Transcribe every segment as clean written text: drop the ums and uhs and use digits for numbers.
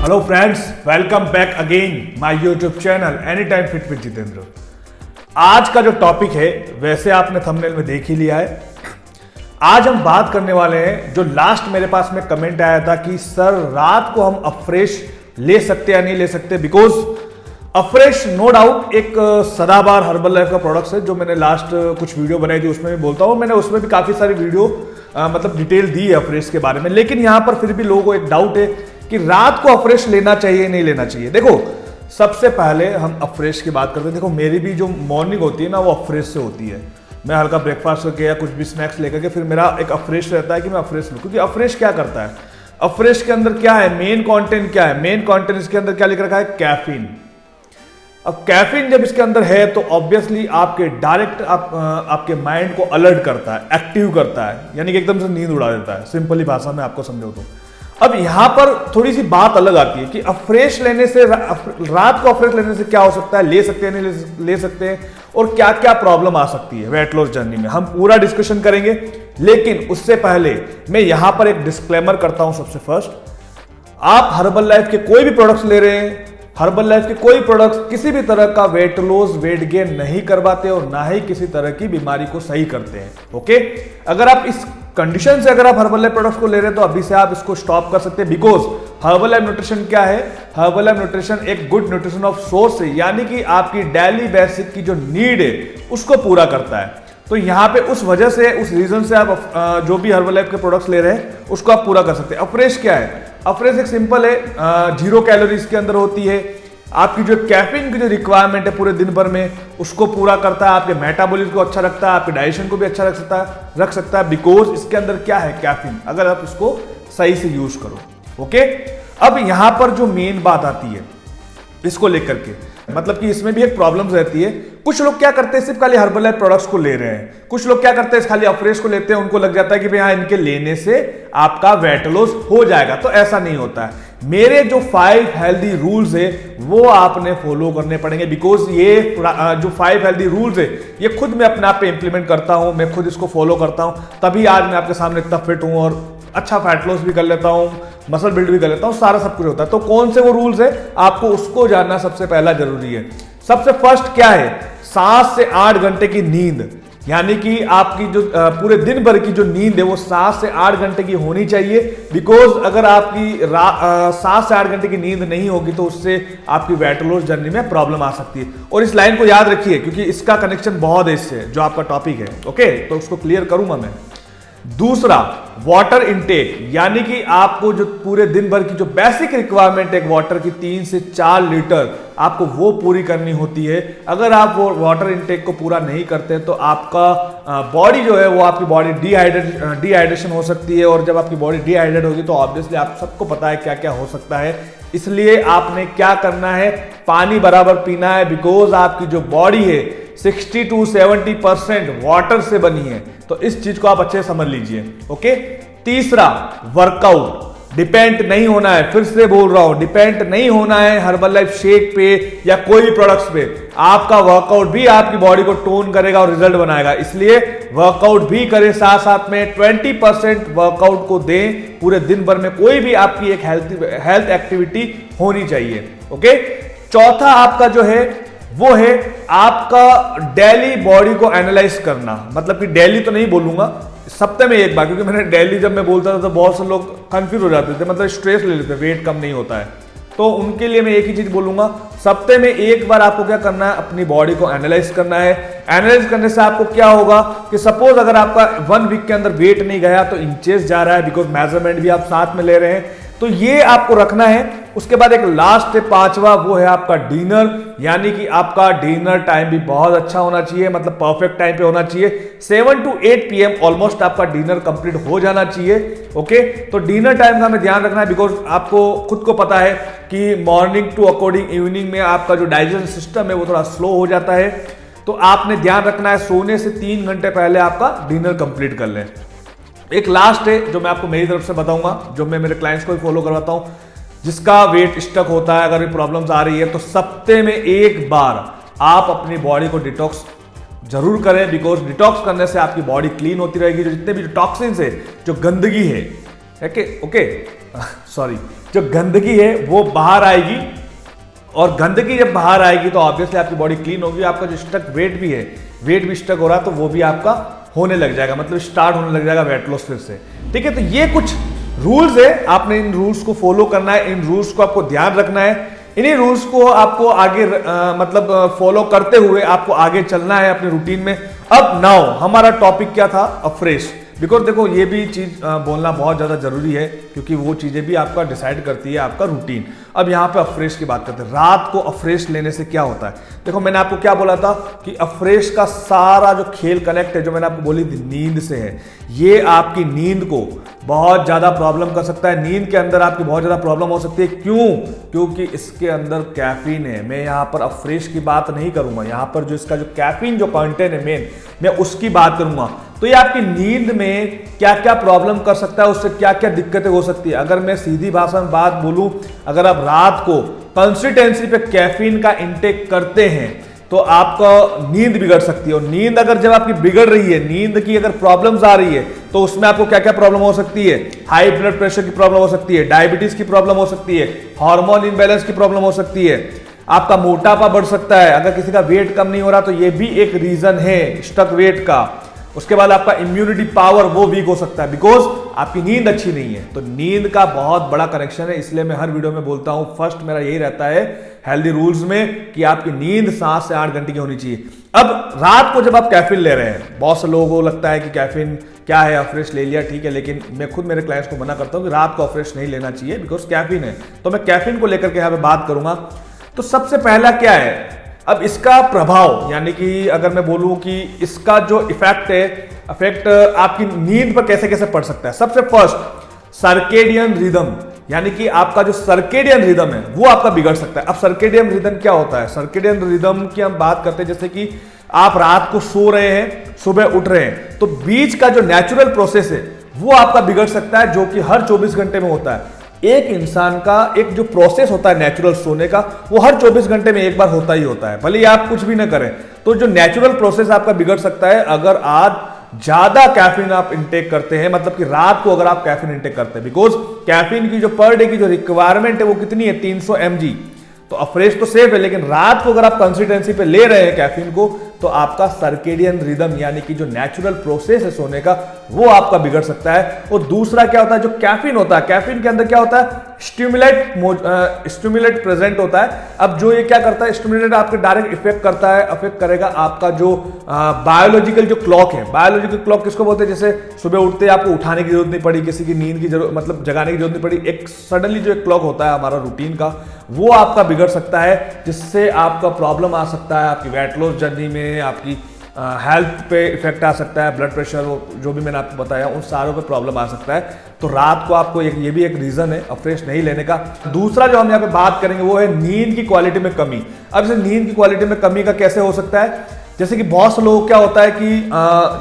Hello friends, welcome back again my YouTube channel any time fit with Jitendra. आज का जो topic है वैसे आपने थंबनेल में देख ही लिया है। आज हम बात करने वाले हैं जो लास्ट मेरे पास में कमेंट आया था कि सर रात को हम अफ्रेश ले सकते या नहीं ले सकते, बिकॉज अफ्रेश नो डाउट एक सदाबहार हर्बल लाइफ का प्रोडक्ट है जो मैंने लास्ट कुछ वीडियो बनाई थी उसमें भी बोलता हूँ। मैंने उसमें भी काफी सारी वीडियो मतलब डिटेल दी है अफ्रेश के बारे में, लेकिन यहां पर फिर भी लोगों को एक डाउट है कि रात को अफ्रेश लेना चाहिए नहीं लेना चाहिए। देखो, सबसे पहले हम अफ्रेश की बात करते हैं। देखो, मेरी भी जो मॉर्निंग होती है ना वो अफ्रेश से होती है। मैं हल्का ब्रेकफास्ट करके या कुछ भी स्नैक्स लेकर के फिर मेरा एक अफ्रेश रहता है कि मैं अफ्रेश लूँ, क्योंकि अफ्रेश क्या करता है, अफ्रेश के अंदर क्या है, मेन कंटेंट क्या है, मेन कंटेंट इसके अंदर क्या लिख रखा है, कैफीन। अब कैफीन जब इसके अंदर है तो ऑब्वियसली आपके डायरेक्ट आपके माइंड को अलर्ट करता है, एक्टिव करता है, यानी कि एकदम से नींद उड़ा देता है, सिंपली भाषा में आपको समझो तो। अब यहां पर थोड़ी सी बात अलग आती है कि अफ्रेश लेने से, रात को अफ्रेश लेने से क्या हो सकता है, ले सकते हैं नहीं ले सकते हैं, और क्या क्या प्रॉब्लम आ सकती है वेट लॉस जर्नी में, हम पूरा डिस्कशन करेंगे। लेकिन उससे पहले मैं यहां पर एक डिस्क्लेमर करता हूं। सबसे फर्स्ट, आप हर्बल लाइफ के कोई भी प्रोडक्ट्स ले रहे हैं, हर्बल लाइफ के कोई प्रोडक्ट्स किसी भी तरह का वेट लॉस वेट गेन नहीं करवाते और ना ही किसी तरह की बीमारी को सही करते हैं। ओके, अगर आप इस कंडीशन से अगर आप हर्बल लाइफ प्रोडक्ट्स को ले रहे हैं तो अभी से आप इसको स्टॉप कर सकते हैं, बिकॉज हर्बल लाइफ न्यूट्रिशन क्या है, हर्बल लाइफ न्यूट्रिशन एक गुड न्यूट्रिशन ऑफ सोर्स है, यानी कि आपकी डेली बेसिक की जो नीड है उसको पूरा करता है। तो यहां पे उस वजह से, उस रीजन से आप जो भी हर्बल लाइफ के प्रोडक्ट्स ले रहे हैं उसको आप पूरा कर सकते हैं। अफ्रेश क्या है, अफ्रेश एक सिंपल है, 0 कैलोरीज के अंदर होती है, आपकी जो कैफीन की जो रिक्वायरमेंट है पूरे दिन भर में उसको पूरा करता है, आपके मेटाबॉलिज्म को अच्छा रखता है, आपके डाइजेशन को भी अच्छा रख सकता है, बिकॉज इसके अंदर क्या है, कैफीन, अगर आप इसको सही से यूज करो। ओके, अब यहां पर जो मेन बात आती है इसको लेकर के, मतलब कि इसमें भी एक प्रॉब्लम रहती है। कुछ लोग क्या करते हैं, सिर्फ खाली हर्बल लाइफ प्रोडक्ट्स को ले रहे हैं, कुछ लोग क्या करते हैं खाली अफ्रेश को लेते हैं, उनको लग जाता है कि भाई हाँ इनके लेने से आपका वेट लॉस हो जाएगा। तो ऐसा नहीं होता है। मेरे जो 5 हेल्दी रूल्स है वो आपने फॉलो करने पड़ेंगे, बिकॉज ये जो 5 हेल्दी रूल्स है ये खुद मैं अपने आप पे इंप्लीमेंट करता हूं, मैं खुद इसको फॉलो करता हूं, तभी आज मैं आपके सामने इतना फिट हूं और अच्छा फैट लॉस भी कर लेता हूं, मसल बिल्ड भी कर लेता हूं, सारा सब कुछ होता है। तो कौन से वो रूल्स है आपको उसको जानना सबसे पहला जरूरी है। सबसे फर्स्ट क्या है, 7 से 8 घंटे की नींद, यानी कि आपकी जो पूरे दिन भर की जो नींद है वो 7 से 8 घंटे की होनी चाहिए, बिकॉज अगर आपकी 7 से 8 घंटे की नींद नहीं होगी तो उससे आपकी वेट लॉस जर्नी में प्रॉब्लम आ सकती है। और इस लाइन को याद रखिए क्योंकि इसका कनेक्शन बहुत है इससे जो आपका टॉपिक है। ओके, तो उसको क्लियर करूंगा मैं। दूसरा, वाटर इनटेक, यानी कि आपको जो पूरे दिन भर की जो बेसिक रिक्वायरमेंट है वाटर की 3 से 4 लीटर आपको वो पूरी करनी होती है। अगर आप वो वाटर इनटेक को पूरा नहीं करते तो आपका बॉडी जो है वो आपकी बॉडी डिहाइड्रेशन हो सकती है, और जब आपकी बॉडी डिहाइड्रेट होगी तो ऑब्वियसली आप सबको पता है क्या क्या हो सकता है। इसलिए आपने क्या करना है, पानी बराबर पीना है, बिकॉज आपकी जो बॉडी है 60 to 70% वाटर से बनी है। तो इस चीज को आप अच्छे से समझ लीजिए। ओके, तीसरा, वर्कआउट डिपेंड नहीं होना है, फिर से बोल रहा हूं, डिपेंड नहीं होना है हर्बल लाइफ शेक पे या कोई भी प्रोडक्ट्स पे। आपका वर्कआउट भी आपकी बॉडी को टोन करेगा और रिजल्ट बनाएगा, इसलिए वर्कआउट भी करें, साथ साथ में 20% वर्कआउट को दें पूरे दिन भर में। कोई भी आपकी एक हेल्थ एक्टिविटी होनी चाहिए। ओके, चौथा आपका जो है वो है आपका डेली बॉडी को एनालाइज करना, मतलब कि डेली तो नहीं बोलूंगा, सप्ताह में एक बार, क्योंकि मैंने डेली जब मैं बोलता था तो बहुत से लोग कंफ्यूज हो जाते थे, मतलब स्ट्रेस ले लेते, वेट कम नहीं होता है। तो उनके लिए मैं एक ही चीज बोलूंगा, सप्ताह में एक बार आपको क्या करना है, अपनी बॉडी को एनालाइज करना है। एनालाइज करने से आपको क्या होगा कि सपोज अगर आपका 1 वीक के अंदर वेट नहीं गया तो इंचेस जा रहा है, बिकॉज मेजरमेंट भी आप साथ में ले रहे हैं, तो ये आपको रखना है। उसके बाद एक लास्ट है 5वां, वो है आपका डिनर, यानी कि आपका डिनर टाइम भी बहुत अच्छा होना चाहिए, मतलब परफेक्ट टाइम पे होना चाहिए। 7 to 8 PM ऑलमोस्ट आपका डिनर कंप्लीट हो जाना चाहिए। ओके, तो डिनर टाइम का हमें ध्यान रखना है, बिकॉज आपको खुद को पता है कि मॉर्निंग टू अकॉर्डिंग इवनिंग में आपका जो डाइजेशन सिस्टम है वो थोड़ा स्लो हो जाता है। तो आपने ध्यान रखना है सोने से 3 घंटे पहले आपका डिनर कंप्लीट कर लें। एक लास्ट है जो मैं आपको मेरी तरफ से बताऊंगा, जो मैं मेरे क्लाइंट्स को भी फॉलो करवाता हूं, जिसका वेट स्टक होता है, अगर ये प्रॉब्लम्स आ रही है तो सप्ते में एक बार आप अपनी बॉडी को डिटॉक्स जरूर करें, बिकॉज डिटॉक्स करने से आपकी बॉडी क्लीन होती रहेगी। जो जितने भी जो टॉक्सिन्स है, जो गंदगी है, ओके सॉरी, जो गंदगी है वो बाहर आएगी, और गंदगी जब बाहर आएगी तो ऑब्वियसली आपकी बॉडी क्लीन होगी, आपका जो स्टक वेट भी है, वेट भी स्टक हो रहा है तो वो भी आपका होने लग जाएगा, मतलब स्टार्ट होने लग जाएगा वेट लॉस फिर से। ठीक है, तो ये कुछ रूल्स है, आपने इन रूल्स को फॉलो करना है, इन रूल्स को आपको ध्यान रखना है, इन्हीं रूल्स को आपको आगे मतलब फॉलो करते हुए आपको आगे चलना है अपने रूटीन में। अब नाउ हमारा टॉपिक क्या था, अफ्रेश। बिकॉज देखो ये भी चीज बोलना बहुत ज़्यादा जरूरी है, क्योंकि वो चीज़ें भी आपका डिसाइड करती है आपका रूटीन। अब यहाँ पे अफ्रेश की बात करते हैं, रात को अफ्रेश लेने से क्या होता है। देखो मैंने आपको क्या बोला था कि अफ्रेश का सारा जो खेल कनेक्ट है, जो मैंने आपको बोली थी नींद से है। ये आपकी नींद को बहुत ज़्यादा प्रॉब्लम कर सकता है, नींद के अंदर आपकी बहुत ज़्यादा प्रॉब्लम हो सकती है। क्यों? क्योंकि इसके अंदर कैफीन है। मैं यहाँ पर अफ्रेश की बात नहीं करूँगा, यहाँ पर जो इसका जो कैफीन जो कंटेंट है मेन, मैं उसकी बात करूँगा। तो ये आपकी नींद में क्या क्या प्रॉब्लम कर सकता है, उससे क्या क्या दिक्कतें हो सकती है। अगर मैं सीधी भाषा में बात बोलूं, अगर आप रात को कंसिस्टेंसी पे कैफीन का इंटेक करते हैं तो आपका नींद बिगड़ सकती है। और नींद अगर जब आपकी बिगड़ रही है, नींद की अगर प्रॉब्लम्स आ रही है, तो उसमें आपको क्या क्या प्रॉब्लम हो सकती है। हाई ब्लड प्रेशर की प्रॉब्लम हो सकती है, डायबिटीज की प्रॉब्लम हो सकती है, हार्मोन इनबैलेंस की प्रॉब्लम हो सकती है, आपका मोटापा बढ़ सकता है। अगर किसी का वेट कम नहीं हो रहा तो ये भी एक रीजन है स्टक वेट का। उसके बाद आपका इम्यूनिटी पावर वो वीक हो सकता है, बिकॉज आपकी नींद अच्छी नहीं है। तो नींद का बहुत बड़ा कनेक्शन है, इसलिए मैं हर वीडियो में बोलता हूं, फर्स्ट मेरा यही रहता है हेल्दी रूल्स में कि आपकी नींद 7 से 8 घंटे की होनी चाहिए। अब रात को जब आप कैफीन ले रहे हैं, बहुत से लोगों को लगता है कि कैफीन क्या है, अफ्रेश ले लिया ठीक है, लेकिन मैं खुद मेरे क्लाइंट्स को मना करता हूं कि रात को अफ्रेश नहीं लेना चाहिए, बिकॉज कैफीन है। तो मैं कैफीन को लेकर के यहाँ पे बात करूंगा। तो सबसे पहला क्या है, अब इसका प्रभाव, यानी कि अगर मैं बोलूं कि इसका जो इफेक्ट है, इफेक्ट आपकी नींद पर कैसे कैसे पड़ सकता है। सबसे फर्स्ट सर्केडियन रिदम, यानी कि आपका जो सर्केडियन रिदम है वो आपका बिगड़ सकता है। अब सर्केडियन रिदम क्या होता है, सर्केडियन रिदम की हम बात करते हैं, जैसे कि आप रात को सो रहे हैं, सुबह उठ रहे हैं, तो बीच का जो नेचुरल प्रोसेस है वो आपका बिगड़ सकता है, जो कि हर 24 घंटे में होता है। एक इंसान का एक जो प्रोसेस होता है नेचुरल सोने का, वो हर 24 घंटे में एक बार होता ही होता है, भले आप कुछ भी ना करें। तो जो नेचुरल प्रोसेस आपका बिगड़ सकता है अगर आज ज्यादा कैफीन आप इंटेक करते हैं, मतलब कि रात को अगर आप कैफीन इंटेक करते हैं, बिकॉज कैफीन की जो पर डे की जो रिक्वायरमेंट है वो कितनी है, 300 mg। तो अफ्रेश तो सेफ है, लेकिन रात को अगर आप कंसिस्टेंसी पे ले रहे हैं कैफीन को, तो आपका सर्केडियन रिदम, यानी कि जो नेचुरल प्रोसेस है सोने का, वो आपका बिगड़ सकता है। और दूसरा क्या होता है, जो कैफीन होता है, कैफीन के अंदर क्या होता है, स्टिमुलेट प्रेजेंट होता है। अब जो ये क्या करता है, स्टिमुलेट आपके डायरेक्ट इफेक्ट करता है, अफेक्ट करेगा आपका जो बायोलॉजिकल जो क्लॉक है। बायोलॉजिकल क्लॉक किसको बोलते हैं, जैसे सुबह उठते ही आपको उठाने की जरूरत नहीं पड़ी, किसी की नींद की जरूरत, मतलब जगाने की जरूरत नहीं पड़ी, एक सडनली जो एक क्लॉक होता है हमारा रूटीन का, वो आपका बिगड़ सकता है, जिससे आपका प्रॉब्लम आ सकता है आपकी वेट लॉस जर्नी में, आपकी हेल्थ पे इफेक्ट आ सकता है, ब्लड प्रेशर, जो भी मैंने आपको बताया उन सारों पे प्रॉब्लम आ सकता है। तो रात को आपको ये भी एक रीजन है अफ्रेश नहीं लेने का। दूसरा जो हम यहाँ पे बात करेंगे वो है नींद की क्वालिटी में कमी। अब इसे नींद की क्वालिटी में कमी का कैसे हो सकता है, जैसे कि बहुत से लोगों को क्या होता है कि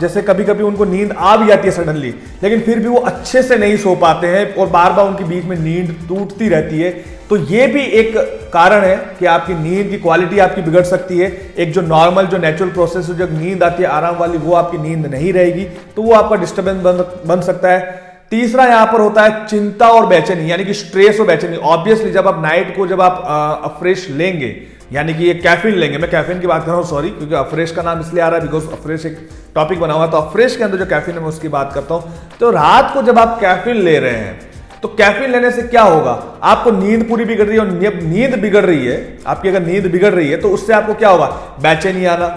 जैसे कभी कभी उनको नींद आ भी जाती है सडनली, लेकिन फिर भी वो अच्छे से नहीं सो पाते हैं और बार बार उनके बीच में नींद टूटती रहती है। तो ये भी एक कारण है कि आपकी नींद की क्वालिटी आपकी बिगड़ सकती है। एक जो नॉर्मल जो नेचुरल प्रोसेस जो नींद आती है आराम वाली, वो आपकी नींद नहीं रहेगी, तो वो आपका डिस्टर्बेंस बन सकता है। तीसरा यहां पर होता है चिंता और बेचैनी, यानी कि स्ट्रेस और बेचैनी। ऑब्वियसली जब आप नाइट को जब आप अफ्रेश लेंगे, यानी कि ये कैफीन लेंगे, मैं कैफीन की बात कर रहा हूँ, सॉरी, क्योंकि अफ्रेश का नाम इसलिए आ रहा है बिकॉज अफ्रेश एक टॉपिक बना हुआ है, तो अफ्रेश के अंदर जो कैफीन है मैं उसकी बात करता हूँ। तो रात को जब आप कैफीन ले रहे हैं, तो कैफीन लेने से क्या होगा, आपको नींद पूरी बिगड़ रही है, और नींद बिगड़ रही है आपकी, अगर नींद बिगड़ रही है तो उससे आपको क्या होगा, बेचैनी आना,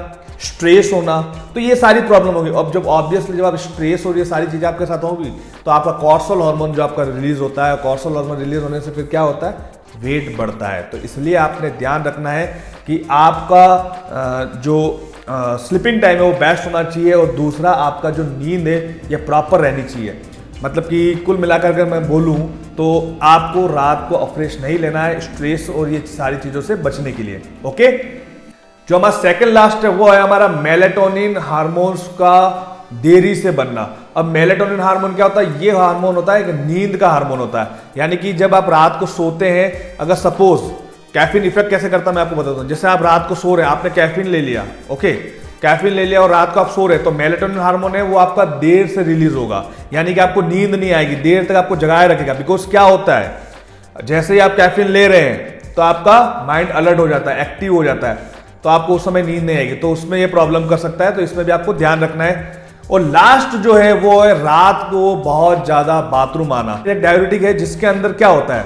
स्ट्रेस होना, तो ये सारी प्रॉब्लम होगी। अब जब ऑब्वियसली जब आप स्ट्रेस और ये सारी चीजें आपके साथ होगी, तो आपका कॉर्टिसोल हार्मोन जो आपका रिलीज होता है, कॉर्टिसोल हार्मोन रिलीज होने से फिर क्या होता है, वेट बढ़ता है। तो इसलिए आपने ध्यान रखना है कि आपका जो स्लीपिंग टाइम है वो बेस्ट होना चाहिए, और दूसरा आपका जो नींद है ये प्रॉपर रहनी चाहिए। मतलब कि कुल मिलाकर अगर मैं बोलूं तो आपको रात को अफ्रेश नहीं लेना है, स्ट्रेस और ये सारी चीजों से बचने के लिए। ओके, जो हमारा सेकंड लास्ट है वो है हमारा मेलेटोनिन हार्मोन्स का देरी से बनना। अब मेलेटोनिन हार्मोन क्या होता है, ये हार्मोन होता है, एक नींद का हार्मोन होता है। यानी कि जब आप रात को सोते हैं, अगर सपोज कैफीन इफेक्ट कैसे करता है मैं आपको बताता हूं। जैसे आप रात को सो रहे हैं, आपने कैफीन ले लिया, ओके, कैफीन ले लिया और रात को आप सो रहे, तो मेलेटोनिन हार्मोन है वो आपका देर से रिलीज होगा, यानी कि आपको नींद नहीं आएगी, देर तक आपको जगाए रखेगा। बिकॉज क्या होता है, जैसे ही आप कैफीन ले रहे हैं तो आपका माइंड अलर्ट हो जाता है, एक्टिव हो जाता है, तो आपको उस समय नींद नहीं आएगी, तो उसमें ये प्रॉब्लम कर सकता है। तो इसमें भी आपको ध्यान रखना है। और लास्ट जो है वो है रात को बहुत ज्यादा बाथरूम आना। एक डाययूरेटिक है जिसके अंदर क्या होता है,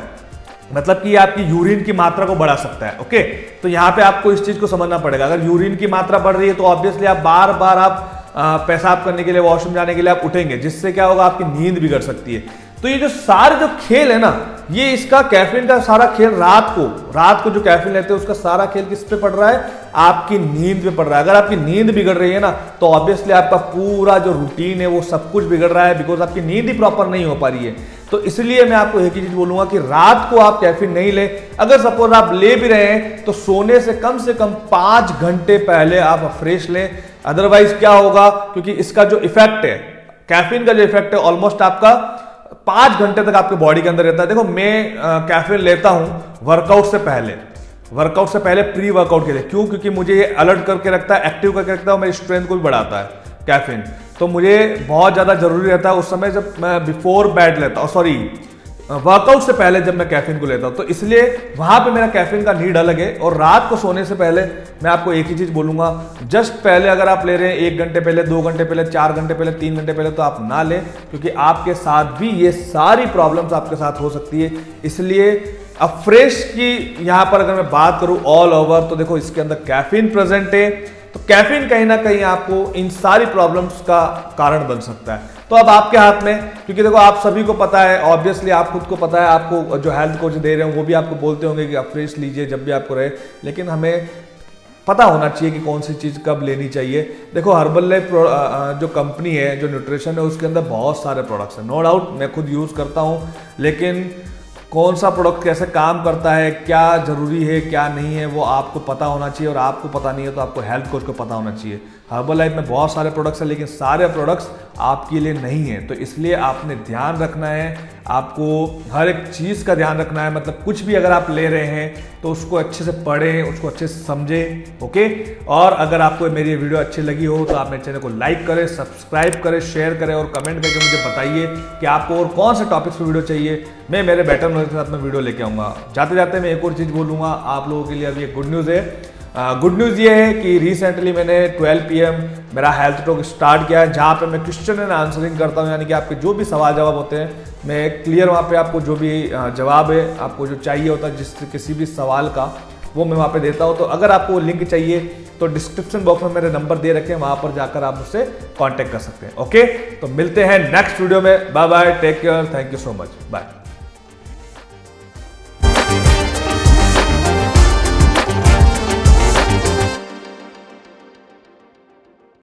मतलब कि आपकी यूरिन की मात्रा को बढ़ा सकता है। ओके, तो यहाँ पे आपको इस चीज को समझना पड़ेगा। अगर यूरिन की मात्रा बढ़ रही है तो ऑब्वियसली आप बार बार आप पेशाब करने के लिए, वॉशरूम जाने के लिए आप उठेंगे, जिससे क्या होगा, आपकी नींद बिगड़ सकती है। तो ये जो सारे जो खेल है ना, ये इसका कैफीन का सारा खेल रात को जो कैफीन लेते हैं उसका सारा खेल किस पे पड़ रहा है, आपकी नींद पे पड़ रहा है। अगर आपकी नींद बिगड़ रही है ना, तो ऑब्वियसली आपका पूरा जो रूटीन है वो सब कुछ बिगड़ रहा है, बिकॉज आपकी नींद ही प्रॉपर नहीं हो पा रही है। तो इसलिए मैं आपको एक ही चीज बोलूंगा कि रात को आप कैफीन नहीं ले। अगर सपोज आप ले भी रहे हैं तो सोने से कम 5 घंटे पहले आप फ्रेश लें। अदरवाइज क्या होगा, क्योंकि इसका जो इफेक्ट है, कैफीन का जो इफेक्ट है, ऑलमोस्ट आपका 5 घंटे तक आपके बॉडी के अंदर रहता है। देखो मैं कैफीन लेता हूं वर्कआउट से पहले प्री वर्कआउट के लिए। क्यों? क्योंकि मुझे ये अलर्ट करके रखता है, एक्टिव करके रखता है और मेरी स्ट्रेंथ को भी बढ़ाता है कैफीन। तो मुझे बहुत ज्यादा जरूरी रहता है उस समय जब मैं बिफोर बेड लेता हूं, सॉरी वर्कआउट से पहले जब मैं कैफीन को लेता हूं, तो इसलिए वहां पे मेरा कैफीन का नीड अलग है। और रात को सोने से पहले मैं आपको एक ही चीज बोलूंगा, जस्ट पहले अगर आप ले रहे हैं 1 घंटे पहले, 2 घंटे पहले, 4 घंटे पहले, 3 घंटे पहले, तो आप ना लें, क्योंकि आपके साथ भी ये सारी प्रॉब्लम्स आपके साथ हो सकती है। इसलिए अब फ्रेश की यहां पर अगर मैं बात करूं ऑल ओवर, तो देखो इसके अंदर कैफीन प्रेजेंट है, तो कैफीन कहीं ना कहीं आपको इन सारी प्रॉब्लम्स का कारण बन सकता है। तो अब आपके हाथ में, क्योंकि देखो आप सभी को पता है, ऑब्वियसली आप खुद को पता है, आपको जो हेल्थ कोच दे रहे हैं वो भी आपको बोलते होंगे कि आप फ्रेश लीजिए जब भी आपको रहे, लेकिन हमें पता होना चाहिए कि कौन सी चीज़ कब लेनी चाहिए। देखो हर्बल लाइफ जो कंपनी है, जो न्यूट्रिशन है, उसके अंदर बहुत सारे प्रोडक्ट्स हैं, नो डाउट मैं खुद यूज़ करता हूँ, लेकिन कौन सा प्रोडक्ट कैसे काम करता है, क्या जरूरी है क्या नहीं है, वो आपको पता होना चाहिए। और आपको पता नहीं है तो आपको हेल्थ कोच को पता होना चाहिए। हर्बल लाइफ में बहुत सारे प्रोडक्ट्स हैं, लेकिन सारे प्रोडक्ट्स आपके लिए नहीं है, तो इसलिए आपने ध्यान रखना है, आपको हर एक चीज़ का ध्यान रखना है। मतलब कुछ भी अगर आप ले रहे हैं तो उसको अच्छे से पढ़ें, उसको अच्छे से समझें। ओके, और अगर आपको मेरी वीडियो अच्छी लगी हो तो आप मेरे चैनल को लाइक करें, सब्सक्राइब करें, शेयर करें और कमेंट करके मुझे बताइए कि आपको और कौन से टॉपिक्स पर वीडियो चाहिए। मैं मेरे बेटर नॉलेज के साथ में वीडियो लेके आऊँगा। जाते जाते मैं एक और चीज़ बोलूँगा आप लोगों के लिए। अभी एक गुड न्यूज़ है। गुड न्यूज़ ये है कि रिसेंटली मैंने 12 PM मेरा हेल्थ टॉक स्टार्ट किया है, जहाँ पे मैं क्वेश्चन एंड आंसरिंग करता हूँ, यानी कि आपके जो भी सवाल जवाब होते हैं मैं क्लियर वहाँ पे आपको जो भी जवाब है, आपको जो चाहिए होता है जिस किसी भी सवाल का, वो मैं वहाँ पे देता हूँ। तो अगर आपको लिंक चाहिए तो डिस्क्रिप्शन बॉक्स में मेरे नंबर दे रखे हैं, वहाँ पर जाकर आप मुझसे कॉन्टेक्ट कर सकते हैं। ओके, तो मिलते हैं नेक्स्ट वीडियो में। Bye bye, take care, thank you so much, bye.